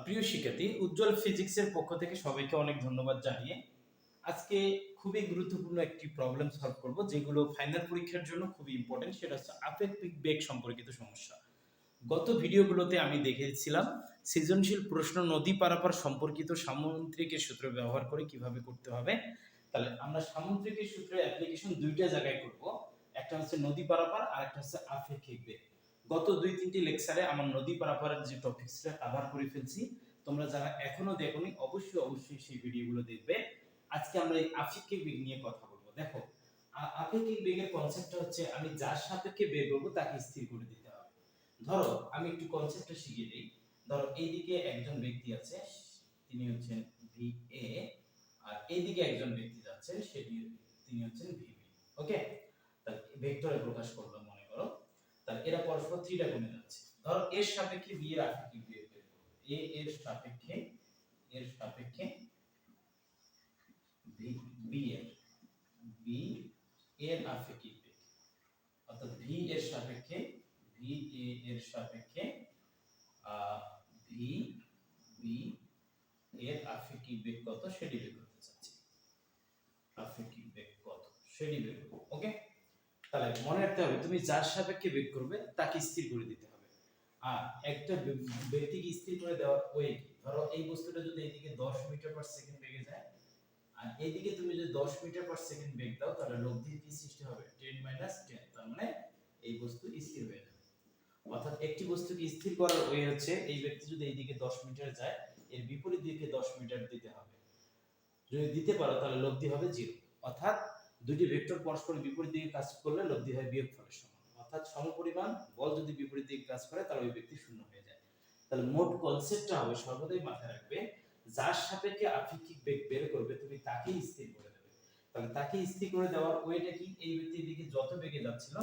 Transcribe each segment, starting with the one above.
প্রিয় শিক্ষার্থী, উজ্জ্বল ফিজিক্সের পক্ষ থেকে সবাইকে অনেক ধন্যবাদ জানিয়ে আজকে খুবই গুরুত্বপূর্ণ একটি প্রবলেম সলভ করব, যেগুলো ফাইনাল পরীক্ষার জন্য খুবই ইম্পর্টেন্ট। সেটা হচ্ছে আপেক্ষিক বেগ সম্পর্কিত সমস্যা। গত ভিডিওগুলোতে আমি দেখিয়েছিলাম সৃজনশীল প্রশ্ন নদী পারাপার সম্পর্কিত সামুদ্রিকের সূত্র ব্যবহার করে কিভাবে করতে হবে। তাহলে আমরা সামুদ্রিকের সূত্রের অ্যাপ্লিকেশন দুইটা জায়গায় করব, একটা হচ্ছে নদী পারাপার আর একটা হচ্ছে আপেক্ষিক বেগ। গত 2-3টি লেকচারে আমার নদী পারাপারের যে টপিকসটা কভার করে ফেলছি। তোমরা যারা এখনো দেখোনি অবশ্যই সেই ভিডিওগুলো দেখবে। আজকে আমরা এই আপেক্ষিক বেগ নিয়ে কথা বলবো। দেখো, আপেক্ষিক বেগের কনসেপ্টটা হচ্ছে আমি যার সাপেক্ষে বেগ করব তাকে স্থির করে দিতে হবে। ধরো আমি একটু কনসেপ্টটা শিখিয়ে দিই। ধরো এইদিকে একজন ব্যক্তি আছে, তিনি হচ্ছেন ভি এ, আর এইদিকে একজন ব্যক্তি যাচ্ছে, তিনি হচ্ছেন ভি বি। ওকে, তাহলে ভেক্টরে প্রকাশ করলাম মনে করো। তাহলে এরা পরস্পর থিটা কোণে যাচ্ছে। ধরো এর সাপেক্ষে বি এর আপেক্ষিক বেগ বের করব। এ এর সাপেক্ষে বি এর আপেক্ষিক বেগ, অর্থাৎ ভি এর সাপেক্ষে ভি এ এর সাপেক্ষে ভি বি এর আপেক্ষিক বেগ কত সেটি বের করতে চাচ্ছি। আপেক্ষিক বেগ কত সেটি বের করব। ওকে, তাহলে মনে রাখতে হবে তুমি যার সাপেক্ষে বেগ করবে তাকে স্থির করে দিতে হবে। আর একটা ব্যক্তিকে স্থির করে দেওয়ার ওয়ে কি? ধরো এই বস্তুটা যদি এইদিকে 10 মিটার পার সেকেন্ড বেগে যায়, আর এইদিকে তুমি যদি 10 মিটার পার সেকেন্ড বেগ দাও, তাহলে লব্ধি কি সৃষ্টি হবে? 10 - 10। তার মানে এই বস্তু স্থির হয়ে যাবে। অর্থাৎ একটি বস্তুকে স্থির করার ওয়ে হচ্ছে এই ব্যক্তি যদি এইদিকে 10 মিটার যায়, এর বিপরীত দিকে 10 মিটার দিতে হবে। যদি দিতে পারো তাহলে লব্ধি হবে 0। অর্থাৎ দুটি ভেক্টর পরস্পর বিপরীত দিকে কাজ করলে লব্ধি হয় বিয়োগফলের সমান। অর্থাৎ সমপরিমাণ বল যদি বিপরীত দিকে কাজ করে তাহলে ওই ব্যক্তি শূন্য হয়ে যায়। তাহলে মোট কনসেপ্টটা হবে, সর্বদাই মাথায় রাখবে, যার সাপেক্ষে আপেক্ষিক বেগ বের করবে তুমি তাকেই স্থির করে দেবে। তাহলে তাকে স্থির করে দেওয়ার ওয়েটা কি? এই ব্যক্তির দিকে যত বেগে যাচ্ছিল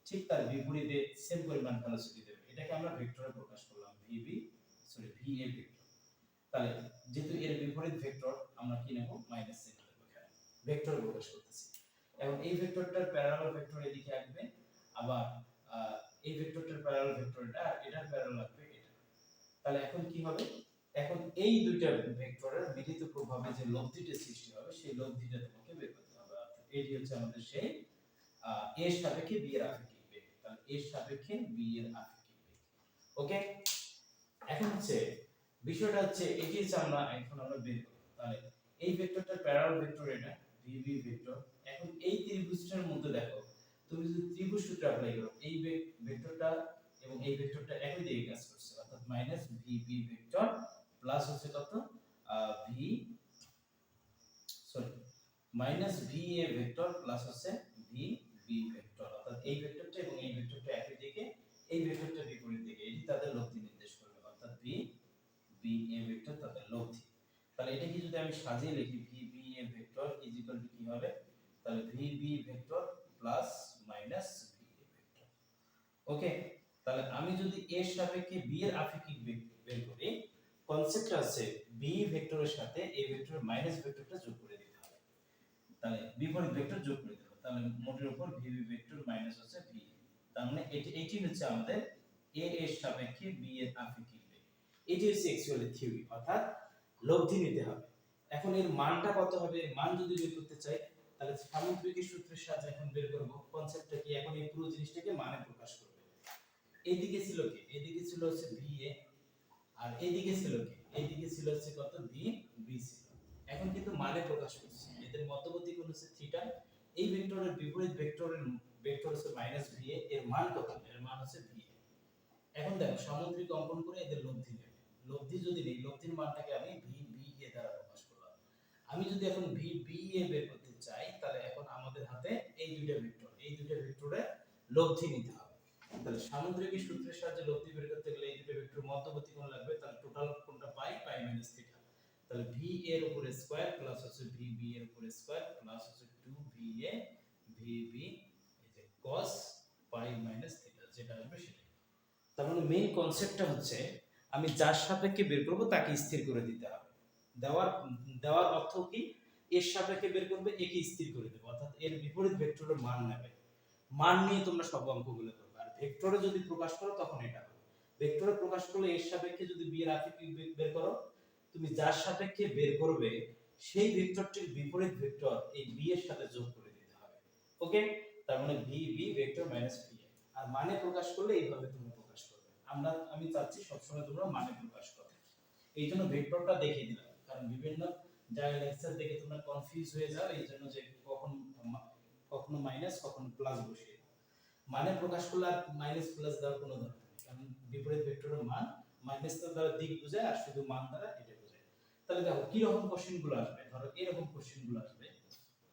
ঠিক তার বিপরীতে সেম পরিমাণ ভেলোসিটি দেবে। এটাকে আমরা ভেক্টরে প্রকাশ করলাম, ভি এ ভেক্টর। তাহলে যেহেতু এর বিপরীত ভেক্টর, আমরা কি নেব? মাইনাস চিহ্ন দেব এখানে, ভেক্টরে প্রকাশ করতেছি। এবং এই ভেক্টরটার প্যারালাল ভেক্টর এদিকে আসবে, আবার এই ভেক্টরটার প্যারালাল ভেক্টর এটার প্যারালাল আসবে এটা। তাহলে এখন কি হবে? এখন এই দুইটা ভেক্টরের মিলিত প্রভাবে যে লব্ধিটা সৃষ্টি হবে, সেই লব্ধিটা তোমাকে বের করতে হবে। অর্থাৎ এটি হচ্ছে আমাদের সেই এর সাপেক্ষে বি এর আপেক্ষিক বেগ। তাহলে এর সাপেক্ষে বি এর আপেক্ষিক বেগ। ওকে, এখন হচ্ছে বিষয়টা হচ্ছে এটি হচ্ছে আমরা বের করব। তাহলে এই ভেক্টরটার প্যারালাল ভেক্টর এটা ভিবি ভেক্টর। এখন এই ত্রিভুজটার মধ্যে দেখো, তুমি যদি ত্রিভুজ সূত্র অ্যাপ্লাই করো, এই ভেক্টরটা এবং এই ভেক্টরটা একই দিকে কাজ করছে। অর্থাৎ মাইনাস ভিবি ভেক্টর প্লাস হচ্ছে কত? V sorry minus V A vector plus হচ্ছে ভি বি ভেক্টর। অর্থাৎ এই ভেক্টরটা এবং এই ভেক্টরটা একই দিকে, এই ভেক্টরটা বিপরীত দিকে, এটি তাদের লব্ধি নির্দেশ করবে। অর্থাৎ ভি বি এ ভেক্টর তাদের লব্ধি। তাহলে এটা কি যদি আমি সাজিয়ে লিখি, V B A vector is equal to কি হবে? তাহলে V B vector plus minus V A vector. Okay, তাহলে আমি যদি এর সাপেক্ষে বি এর আপেক্ষিক বেগ বের করি, কনসেপ্টটা আছে বি ভেক্টরের সাথে এই ভেক্টরের মাইনাস ভেক্টরটা যোগ করে দিতে হবে। তাহলে বিপরীত ভেক্টর যোগ করে দেব। তাহলে মোটের উপর ভি বি ভেক্টর মাইনাস হচ্ছে ভি। তার মানে এটি হচ্ছে আমাদের এ এর সাপেক্ষে বি এর আপেক্ষিক বেগ। এটি হচ্ছে অ্যাকচুয়ালি থিওরি, অর্থাৎ লব্ধি নিতে হবে। এখন এর মানটা কত হবে? মান যদি বের করতে চাই, তাহলে সামুদ্রিক সূত্রের সাহায্যে এখন বের করব। কনসেপ্টটা কি? এখন এই পুরো জিনিসটাকে মানে প্রকাশ করব। এইদিকে ছিল কি? এইদিকে ছিল হচ্ছে ভি এ, আর এইদিকে ছিল কি? এইদিকে ছিল হচ্ছে কত? ভি বি ছিল। এখন কিন্তু মানে প্রকাশ করছি, এদের মধ্যবর্তী কোণ হচ্ছে থিটা। এই ভেক্টরের বিপরীত ভেক্টর হচ্ছে মাইনাস ভি এ, এর মান কত? এর মান হচ্ছে ভি এ। এখন দেখো সামুদ্রিক অঙ্কন করে এদের লব্ধি নেবে। লব্ধি যদি নেই, লব্ধির মানটাকে আমি ভি বি এ দ্বারা প্রকাশ করলাম। আমি যদি এখন ভি বি এ বের করতে চাই, তাহলে এখন আমাদের হাতে এই দুইটা ভেক্টরের লব্ধি নিতে হবে। তাহলে সামুদ্রিক সূত্রের সাহায্যে লব্ধি বের করতে গেলে এই দুটো ভেক্টর মধ্যবর্তী কোণ লাগবে। তাহলে টোটাল কোণটা পাই মাইনাস থিটা। তাহলে ভি এর উপরে স্কয়ার প্লাস হচ্ছে ভি বি এর উপরে স্কয়ার প্লাস হচ্ছে 2 ভি এ ভি বি, এই যে cos পাই মাইনাস থিটা, যেটা আসবে সেটা। তার মানে মেইন কনসেপ্টটা হচ্ছে আমি যার সাপেক্ষে বের করব তাকে স্থির করে দিতে হবে। দেওয়ার দেওয়ার অর্থ কি? এর সাপেক্ষে বের করবে, একে স্থির করে দেবে। অর্থাৎ এর বিপরীত ভেক্টরের মান নেবে। মান নিয়ে তোমরা সব অঙ্কগুলো করবে। আর ভেক্টরে যদি প্রকাশ করো তখন এটা হবে। ভেক্টরে প্রকাশ করলে এর সাপেক্ষে যদি বি এর আপেক্ষিক বেগ বের করো, তুমি যার সাপেক্ষে বের করবে সেই ভেক্টরটির বিপরীত ভেক্টর এই বি এর সাথে যোগ করে দিতে হবে। ওকে, তার মানে B B vector minus B. আর মানে প্রকাশ করলে এইভাবে তুমি প্রকাশ করবে। আমি চাচ্ছি সবসময় তোমরা মানে প্রকাশ করো। এই জন্য ভেক্টরটা দেখিয়ে দিলাম, কারণ বিভিন্ন জায়গায় লেকচার দেখে তোমরা কনফিউজ হয়ে যাও, এই জন্য যে কখনো মাইনাস কখনো প্লাস বসিয়ে দাও। মানে প্রকাশ করলে আর মাইনাস প্লাস দেওয়ার কোনো দরকার নেই, কারণ বিপরীত ভেক্টরের মান মাইনাস দ্বারা দিক বোঝায় আর শুধু মান দ্বারা এটা বোঝায়। তাহলে দেখো কি রকম কোশ্চেন গুলো আসবে, ধরো এরকম কোশ্চেন গুলো আসবে।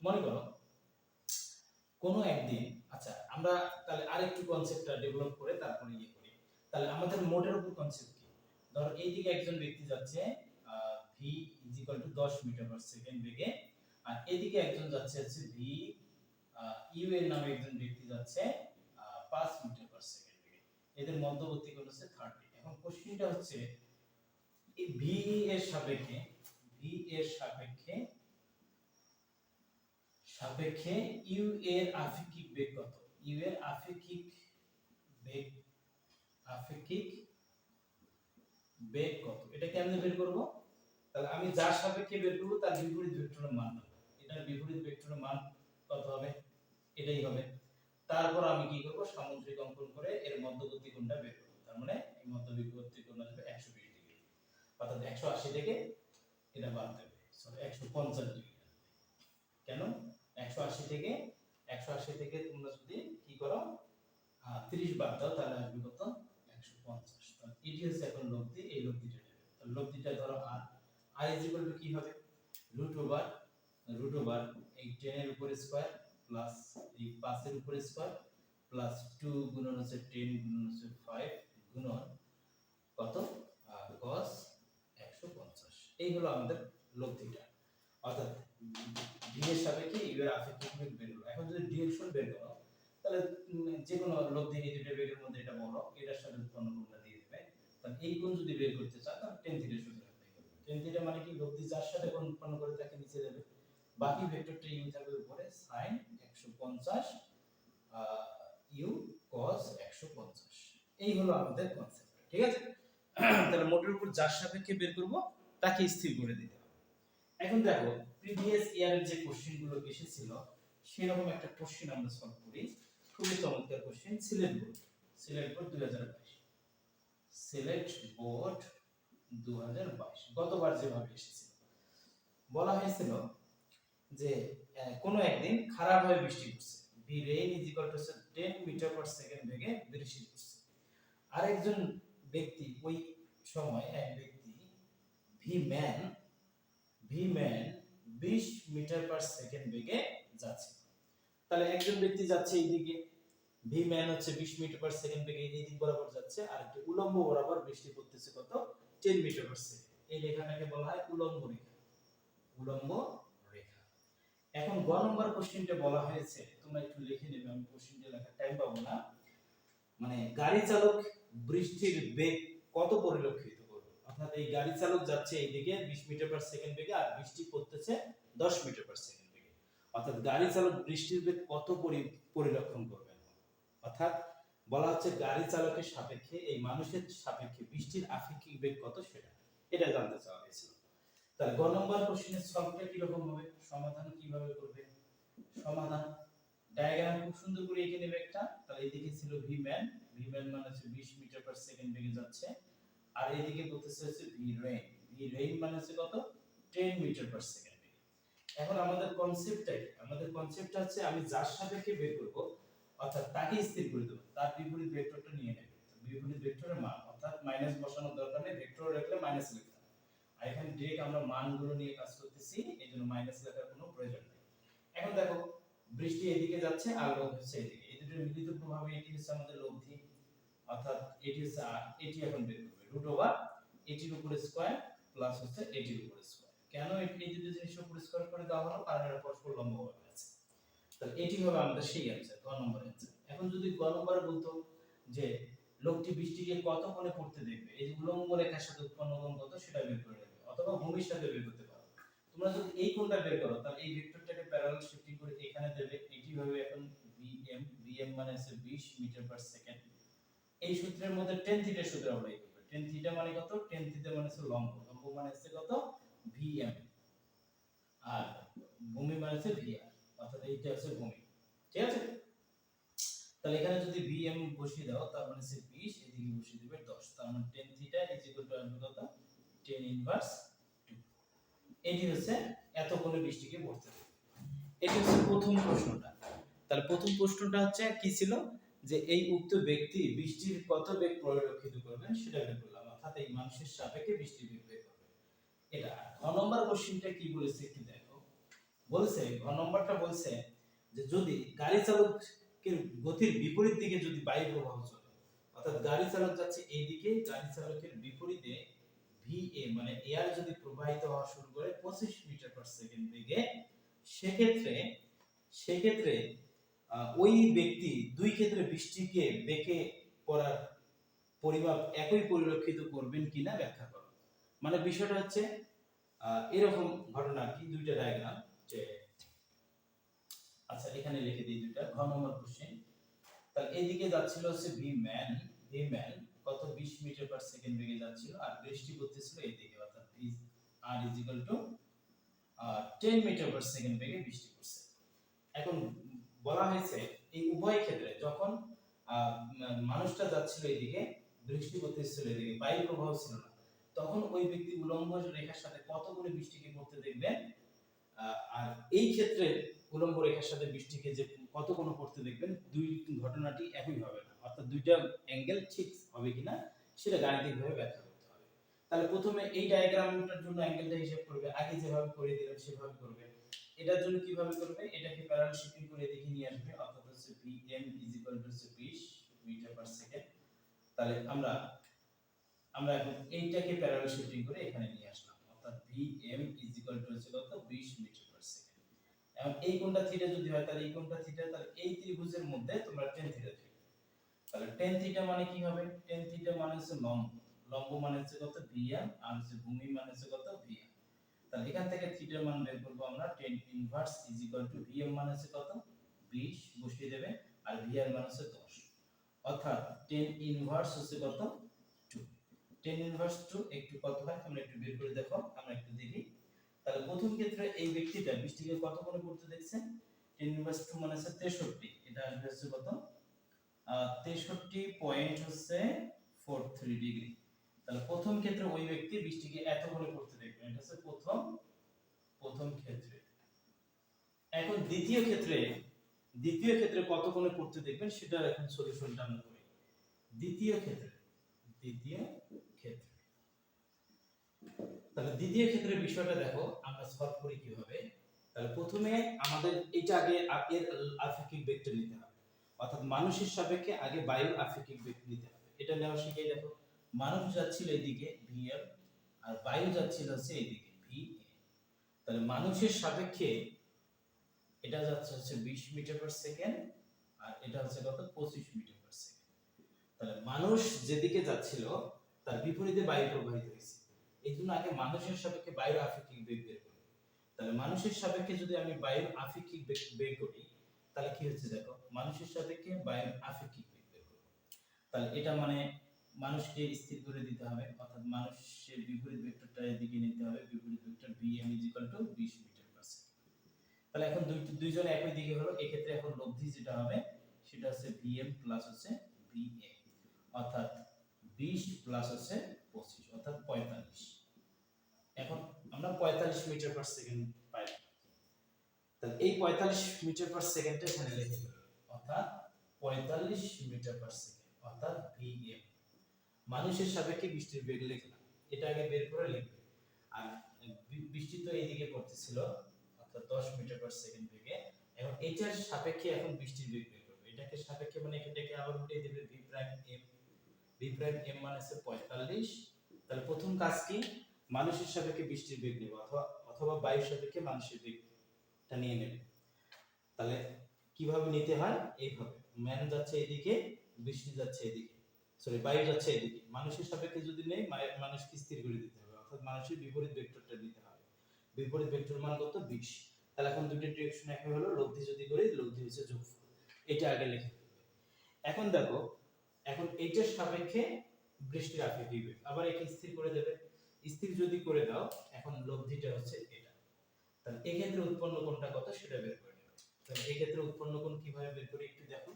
মনে করো কোনো একদিন, আচ্ছা আমরা তাহলে আরেকটু কনসেপ্টটা ডেভেলপ করে তারপরে ইয়ে করি। তাহলে আমাদের মোডের উপর কনসেপ্ট কি, ধরো এইদিকে একজন ব্যক্তি যাচ্ছে v = 10 মিটার পার সেকেন্ড বেগে, আর এদিকে একজন যাচ্ছে v u এর নামে একজন ব্যক্তি যাচ্ছে 5 মিটার পার সেকেন্ড বেগে। এদের মধ্যবর্তী কোণ হচ্ছে 30। এখন কোশ্চেনটা হচ্ছে এই v এর সাপেক্ষে u এর আপেক্ষিক বেগ কত, u এর আপেক্ষিক বেগ কত, এটা কেমনে বের করব? তাহলে আমি যার সাপেক্ষে বের করব তার বিপরীত ভেক্টরের মান দেব। এটার বিপরীত ভেক্টরের মান কত হবে, এটাই হবে। তারপর আমি কি করব, সামুদ্রিক অঙ্কন করে এর মধ্যবর্তী কোণটা বের করব। তার মানে এই মধ্যবর্তী কোণ আসবে 120 ডিগ্রি, অর্থাৎ 180 থেকে এটা বাদ দেবে, সরি 150 ডিগ্রি। কেন 180 থেকে তোমরা যদি কি করো 30 বাদ দাও, তাহলে আসবে কত 150। তাহলে এটি হচ্ছে এখন লব্ধি, এই লব্ধিটা নেবে। তাহলে লব্ধিটা ধরো r কি হবে, রুট ওভার এই 10 এর উপর স্কয়ার প্লাস এই 5 এর উপর স্কয়ার প্লাস 2 গুণন হচ্ছে 10 গুণন হচ্ছে 5 গুণন কত cos 150। এই হলো আমাদের লব্ধিটা, অর্থাৎ d এর সাপেক্ষে u এর আপেক্ষিক বেগ বের হলো। এখন যদি ডিরেকশন বের করো, তাহলে যে কোনো লব্ধি এই দুটো বেগের মধ্যে এটা বড়, এটার সাথে উৎপন্ন কোণটা দিয়ে দিবে। তাহলে এই কোণ যদি বের করতে চাও তাহলে tan থিটা সূত্র অ্যাপ্লাই করবে। tan থিটা মানে কি, লব্ধি যার সাথে কোণ উৎপন্ন করে তাকে নিচে দেবে, বাকি ভেক্টরটা u থাকবে উপরে sin 150 u cos 150। এই হলো আমাদের কনসেপ্ট, ঠিক আছে? তাহলে মোটের উপর যার সাপেক্ষে বের করব তাকে স্থির করে দিতে হবে। এখন দেখো প্রিভিয়াস ইয়ারের যে কোশ্চেন গুলো এসেছিল সেরকম একটা কোশ্চেন আমরা সলভ করি। খুবই চমৎকার question, Sylhet board 2022, Sylhet board 2022 গতবার যেভাবে এসেছিল, বলা হয়েছিল যে কোনো একদিন খারাপ হয়ে বৃষ্টি পড়ছে, the rain is equal to 10 metre per second বেগে বৃষ্টি পড়ছে। আরেকজন ব্যক্তি ওই সময় এক ব্যক্তি V man 20 metre per second বেগে যাচ্ছে। তাহলে একজন ব্যক্তি যাচ্ছে এইদিকে, ভি ম্যান হচ্ছে 20 মিটার পার সেকেন্ড বেগে এই দিক বরাবর যাচ্ছে, আর একটি উলম্ব বরাবর বৃষ্টি পড়তেছে কত 10 মিটার পার সেকেন্ড। এই রেখাটাকে বলা হয় উলম্ব রেখা, উলম্ব রেখা। এখন গ নম্বর কোশ্চেনটা বলা হয়েছে, তোমরা একটু লিখে নেবে, আমি কোশ্চেনটা লেখার টাইম পাবো না। মানে গাড়ি চালক বৃষ্টির বেগ কত পরিলক্ষিত করবে, অর্থাৎ এই গাড়ি চালক যাচ্ছে এইদিকে 20 মিটার পার সেকেন্ড বেগে আর বৃষ্টি পড়তেছে 10 মিটার পার সেকেন্ড বেগে, অর্থাৎ গাড়ি চালক বৃষ্টির বেগ কত পরিলক্ষণ করবে। অর্থাৎ বলা হচ্ছে গাড়ি চালকের সাপেক্ষে এই মানুষের সাপেক্ষে বৃষ্টির আপেক্ষিক বেগ কত এটা জানতে চাওয়া হয়েছিল। তাহলে গ নম্বর কোশ্চেনের সলভটা কি রকম হবে, সমাধান কিভাবে করবে? সমাধান ডায়াগ্রাম খুব সুন্দর করে এঁকে নেবে একটা। তাহলে এইদিকে ছিল ভি ম্যান মানে হচ্ছে 20 মিটার পার সেকেন্ড বেগে যাচ্ছে, আর এইদিকে বলতেছে হচ্ছে ভি রেইন মানে হচ্ছে কত 10 মিটার পার সেকেন্ড বেগে। এখন আমাদের কনসেপ্টটা হচ্ছে আমি যার সাপেক্ষে বের করব অর্থাৎ তাকে স্থির করে দেব, তার বিপরীত ভেক্টরটা নিয়ে নেব। বিপরীত ভেক্টরের মান, অর্থাৎ মাইনাস বসানোর দরকার নেই, ভেক্টর রাখলে মাইনাস লিখতে হবে। আর এখানে ডিরেক্ট আমরা মানগুলো নিয়ে কাজ করতেছি, এইজন্য মাইনাস লেখার কোনো প্রয়োজন নেই। এখন দেখো বৃষ্টি এদিকে যাচ্ছে আর লোভ হচ্ছে এদিকে, এই দুটোর মিলিত প্রভাবে এটি হচ্ছে আমাদের লব্ধি, অর্থাৎ এটি হচ্ছে আর এটি এখন বের করবে রুট ওভার এটির উপর স্কয়ার প্লাস হচ্ছে এটির উপর স্কয়ার। কেন এই দুটো জিনিসের উপর স্কয়ার করে দেওয়া হলো, কারণ এরা পরস্পর লম্বভাবে আছে। তাহলে এটি হবে আমাদের সেই অ্যানসার, গ নম্বর অ্যানসার। এখন যদি গ নম্বরে বলতো যে লোকটি বৃষ্টিকে কত কোণে পড়তে দেখবে, এই যে উলম্ব রেখার সাথে উৎপন্ন কোণ কত সেটা বের করে নেবে, অথবা ভূমির সাথে বের করতে পারো। তোমরা যদি এই কোণটা বের করো তাহলে এই ভেক্টরটাকে প্যারালাল শিফটিং করে এখানে দেবে, এটি হবে এখন vm মানে হচ্ছে 20 মিটার পার সেকেন্ড এই সূত্রের মধ্যে টেন থিটার সূত্র অ্যাপ্লাই করবে। টেন থিটা মানে কত? টেন থিটা মানে হচ্ছে লম্ব, লম্ব মানে হচ্ছে কত? ভিএম, আর ভূমি মানে হচ্ছে ভিআর, অর্থাৎ এইটা হচ্ছে ভূমি। ঠিক আছে, তাহলে এখানে যদি ভিএম বসিয়ে দাও তার মানে হচ্ছে 20, এদিকে বসিয়ে দিবে 10, তার মানে tan theta is equal two আসবে কত? Ten inverse 2। এটি হচ্ছে এত কোণে 20 ডিগ্রি পড়তে হবে। এটি হচ্ছে প্রথম প্রশ্নটা। তাহলে প্রথম প্রশ্নটা হচ্ছে কি ছিল, যে এই উক্ত ব্যক্তি বৃষ্টির কত বেগ পরিলক্ষিত করবেন সেটা বের করলাম, অর্থাৎ এই মানুষের সাপেক্ষে বৃষ্টির বেগ বের করবে। এটা ঘ নম্বর কোশ্চেনটা কি বলেছে একটু দেখো। বলছে ঘ নম্বরটা বলছে যে যদি গাড়ি চালকের গতির বিপরীত দিকে যদি বায়ু প্রবাহ চলে, অর্থাৎ গাড়ি চালক যাচ্ছে এই দিকে, গাড়ি চালকের বিপরীতে ভিএ মানে এয়ার যদি প্রবাহিত হওয়া শুরু করে 25 মিটার পার সেকেন্ড বেগে, সেক্ষেত্রে সেক্ষেত্রে ওই ব্যক্তি দুই ক্ষেত্রে বৃষ্টিকে বেঁকে পড়ার পরিমাপ একই পরিলক্ষিত করবেন কিনা ব্যাখ্যা করো। মানে বিষয়টা হচ্ছে এরকম ঘটনা কি, দুইটা ডায়াগ্রাম, যে আচ্ছা এখানে লিখে দিই দুইটা। ঘ নম্বর কোশ্চেন, তাহলে এইদিকে যাচ্ছিল হচ্ছে ভি ম্যান কত 20 মিটার পার সেকেন্ড বেগে যাচ্ছিল, আর বৃষ্টি পড়তেছিল এইদিকে, অর্থাৎ V R is equal to 10 metre per second বেগে বৃষ্টি পড়ছে। এখন বলা হয়েছে এই উভয় ক্ষেত্রে যখন মানুষটা যাচ্ছিল এদিকে, বৃষ্টি পড়তেছিল এদিকে, বায়ু প্রবাহ ছিল না, তখন ওই ব্যক্তি উলম্ব রেখার সাথে কত করে বৃষ্টিকে পড়তে দেখবেন, আর এই ক্ষেত্রে উলম্ব রেখার সাথে বৃষ্টিকে যে কত কোণ পড়তে দেখবেন, দুই ঘটনাটি একই হবে না, অর্থাৎ দুইটা অ্যাঙ্গেল ঠিক হবে কিনা সেটা গাণিতিকভাবে ব্যাখ্যা করতে হবে। তাহলে প্রথমে এই ডায়াগ্রামটার জন্য অ্যাঙ্গেলটা হিসাব করবে, আগে যেভাবে করে দিলাম সেভাবে করবে। এটার জন্য কিভাবে করবে, এটাকে প্যারালাল শিফটিং করে দেখে নিয়ে আসবে, অর্থাৎ হচ্ছে vm is equal to 20 metre per second. তাহলে আমরা আমরা এখন এইটাকে প্যারালাল শিফটিং করে এখানে নিয়ে আসলাম, অর্থাৎ vm ইজ ইকুয়াল টু হচ্ছে কত? 20 মিটার পার সেকেন্ড। এখন এই কোণটা থিটা যদি হয় তাহলে এই কোণটা থিটা, তাহলে এই ত্রিভুজের মধ্যে তোমরা tan থিটা দিবে। তাহলে tan থিটা মানে কি হবে? tan থিটা মানে হচ্ছে লম্ব, লম্ব মানে হচ্ছে কত? vm, আর হচ্ছে ভূমি মানে হচ্ছে কত? vr। তাহলে এখান থেকে থিটার মান বের করব আমরা, tan inverse is equal two vm মানে হচ্ছে কত? 20 বসিয়ে দেবে, আর vr মানে হচ্ছে 10, অর্থাৎ tan ইনভার্স হচ্ছে কত? 2। tan ইনভার্স 2 একটু কত হয় তোমরা একটু বের করে দেখো, আমরা একটু দেখি। তাহলে প্রথম ক্ষেত্রে এই ব্যক্তিটা বৃষ্টিকে কত করে পড়তে দেখছেন? tan ইনভার্স 2 মানে হচ্ছে 63, এটা আসবে হচ্ছে কত? 63.43 ডিগ্রি। তাহলে প্রথম ক্ষেত্রে ওই ব্যক্তি বৃষ্টিকে এত করে পড়তে দেখবেন, এটা হচ্ছে প্রথম প্রথম ক্ষেত্রে। এখন দ্বিতীয় ক্ষেত্রে কত কোণে পড়তে দেখবেন সেটা এখন সলিউশনটা আমরা করি। দ্বিতীয় ক্ষেত্রে তাহলে দ্বিতীয় ক্ষেত্রে বিষয়টা দেখো আমরা সলভ করি কিভাবে। তাহলে প্রথমে আমাদের এটা আগে এর আপেক্ষিক বেগটা নিতে হবে, অর্থাৎ মানুষের সাপেক্ষে আগে বায়ুর আপেক্ষিক বেগ নিতে হবে। এটা নেওয়া শিখে দেখো, মানুষ যাচ্ছিল এদিকে vm, আর বায়ু যাচ্ছিল হচ্ছে এইদিকে va। তাহলে মানুষের সাপেক্ষে এটা যাচ্ছে হচ্ছে 20 মিটার পার সেকেন্ড, আর এটা হচ্ছে কত? 25 মিটার পার সেকেন্ড। তাহলে মানুষ যেদিকে যাচ্ছিল তার বিপরীতে বায়ু প্রবাহিত হয়েছে, এই জন্য আগে মানুষের সাপেক্ষে বায়ুর আপেক্ষিক বেগ বের করি। তাহলে মানুষের সাপেক্ষে যদি আমি বায়ুর আপেক্ষিক বেগ বের করি তাহলে কি হচ্ছে দেখো, মানুষের সাপেক্ষে বায়ুর আপেক্ষিক বেগ বের করব। তাহলে এটা মানে মানুষকে স্থির করে দিতে হবে, অর্থাৎ মানুষের বিপরীত ভেক্টরটা এদিকে নিতে হবে, বিপরীত vector vm = 20 metre per second. তাহলে এখন দুইজন একই দিকে হলো, এই ক্ষেত্রে এখন লব্ধি যেটা হবে সেটা হচ্ছে vm প্লাস হচ্ছে va, অর্থাৎ 20 প্লাস হচ্ছে 25, অর্থাৎ 45। এখন আমরা 45 মিটার পার সেকেন্ড পাইলাম। তাহলে এই 45 মিটার পার সেকেন্ডটা এখানে লিখে দিই, অর্থাৎ 45 মিটার পার সেকেন্ড, অর্থাৎ vm। মানুষের সাপেক্ষে বৃষ্টির বেগ লিখলাম, এটা আগে বের করে লিখবে। আর বৃষ্টি তো এইদিকে পড়তেছিল, অর্থাৎ 10 মিটার পার সেকেন্ড বেগে। এখন এটার সাপেক্ষে এখন বৃষ্টির বেগ বের করবে, এটাকে সাপেক্ষে মানে এটাকে আবার উল্টিয়ে দিবে v prime m, v prime m মানে হচ্ছে 45। তাহলে প্রথম কাজ কি, মানুষের সাপেক্ষে বৃষ্টির বেগ নেব, অথবা অথবা বায়ুর সাপেক্ষে মানুষের বেগটা নিয়ে নেবে। তাহলে কিভাবে নিতে হয়? এইভাবে, ম্যান যাচ্ছে এদিকে, বৃষ্টি যাচ্ছে এদিকে, সরি বায়ু যাচ্ছে এদিকে, মানুষের সাপেক্ষে যদি নেই মানুষকে স্থির করে দিতে হবে, অর্থাৎ মানুষের বিপরীত ভেক্টরটা নিতে হবে। বিপরীত ভেক্টর মান কত? 20। তাহলে এখন দুটো ডিরেকশন একই হলো, লব্ধি যদি করি লব্ধি হচ্ছে যোগফল, এটা আগে লিখে ফেলবে। এখন দেখো এখন এইটার সাপেক্ষে বৃষ্টির আপেক্ষিক বেগ, আবার একে স্থির করে দেবে। স্থির যদি করে দাও, এখন লব্ধিটা হচ্ছে এটা, তাহলে এই ক্ষেত্রে উৎপন্ন কোণটা কত সেটা বের করে নেবে। তাহলে এই ক্ষেত্রে উৎপন্ন কোণ কিভাবে বের করি একটু দেখো।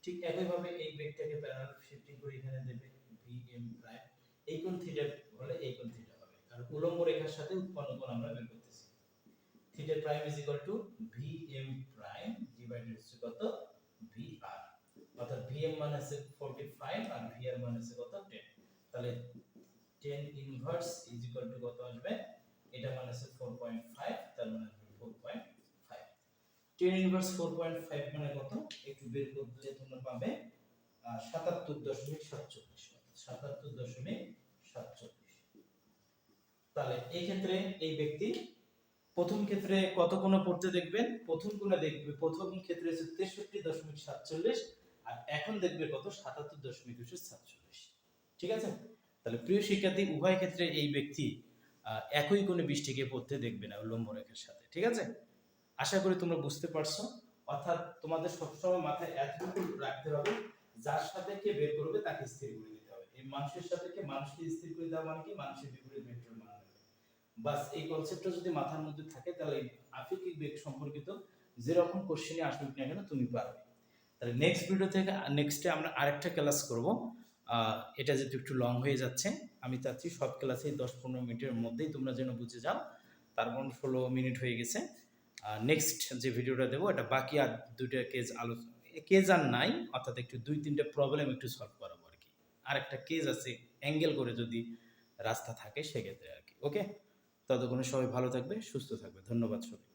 ঠিক একইভাবে এই বেগটাকে প্যারালাল শিফটিং করে এখানে দেবে vm প্রাইম, এই কোণ থিটা হলে এই কোণ থিটা হবে, কারণ উলম্ব রেখার সাথে উৎপন্ন কোণ আমরা বের করতেছি। Theta prime is equal two vm prime divided হচ্ছে কত vr, অর্থাৎ vm মান আছে 45 আর vr মান আছে কত 10, তাহলে 10 ইনভার্স ইজ ইকুয়াল টু কত আসবে, এটা মান আছে 4.5, তার মানে আসবে 4.5। 10 ইনভার্স 4.5 মানে কত একটু বের করলে তোমরা পাবে 77.47, 77.47। তাহলে এই ক্ষেত্রে এই ব্যক্তি প্রথম ক্ষেত্রে কত কোণ পড়তে দেখবেন, প্রথম কোণে দেখবে প্রথম ক্ষেত্রে হচ্ছে 63.47 আর এখন দেখবে কত 77.47। ঠিক আছে, তাহলে প্রিয় শিক্ষার্থী উভয় ক্ষেত্রে এই ব্যক্তি একই কোণে বৃষ্টিকে পড়তে দেখবে না উল্লম্ব রেখার সাথে। ঠিক আছে, আশা করি তোমরা বুঝতে পারছো। অর্থাৎ তোমাদের সবসময় মাথায় এতটুকু রাখতে হবে, যার সাপেক্ষে বের করবে তাকে স্থির করে দিতে হবে। এই মানুষের সাপেক্ষে মানুষকে স্থির করে দেওয়া মানে কি, মানুষের বিপরীত ভেক্টর মান নেবে। বাস এই কনসেপ্টটা যদি মাথার মধ্যে থাকে, তাহলে আপেক্ষিক বেগ সম্পর্কিত যেরকম কোশ্চেনে আসুক না কেন তুমি পারবে। তাহলে নেক্সট ভিডিও থেকে নেক্সটে আমরা আরেকটা ক্লাস করব। এটা যেহেতু একটু লং হয়ে যাচ্ছে, আমি চাচ্ছি সব ক্লাসেই 10-15 মিনিটের মধ্যেই তোমরা যেন বুঝে যাও, তার 16 মিনিট হয়ে গেছে। নেক্সট যে ভিডিওটা দেবো এটা বাকি আর দুইটা কেস আলোচনা, কেস আর নাই, অর্থাৎ একটু 2-3টা প্রবলেম একটু সলভ করাবো আর কি। আর একটা কেস আছে অ্যাঙ্গেল করে যদি রাস্তা থাকে সেক্ষেত্রে আর কি। ওকে, ততক্ষণে সবাই ভালো থাকবে, সুস্থ থাকবে। ধন্যবাদ সবাই।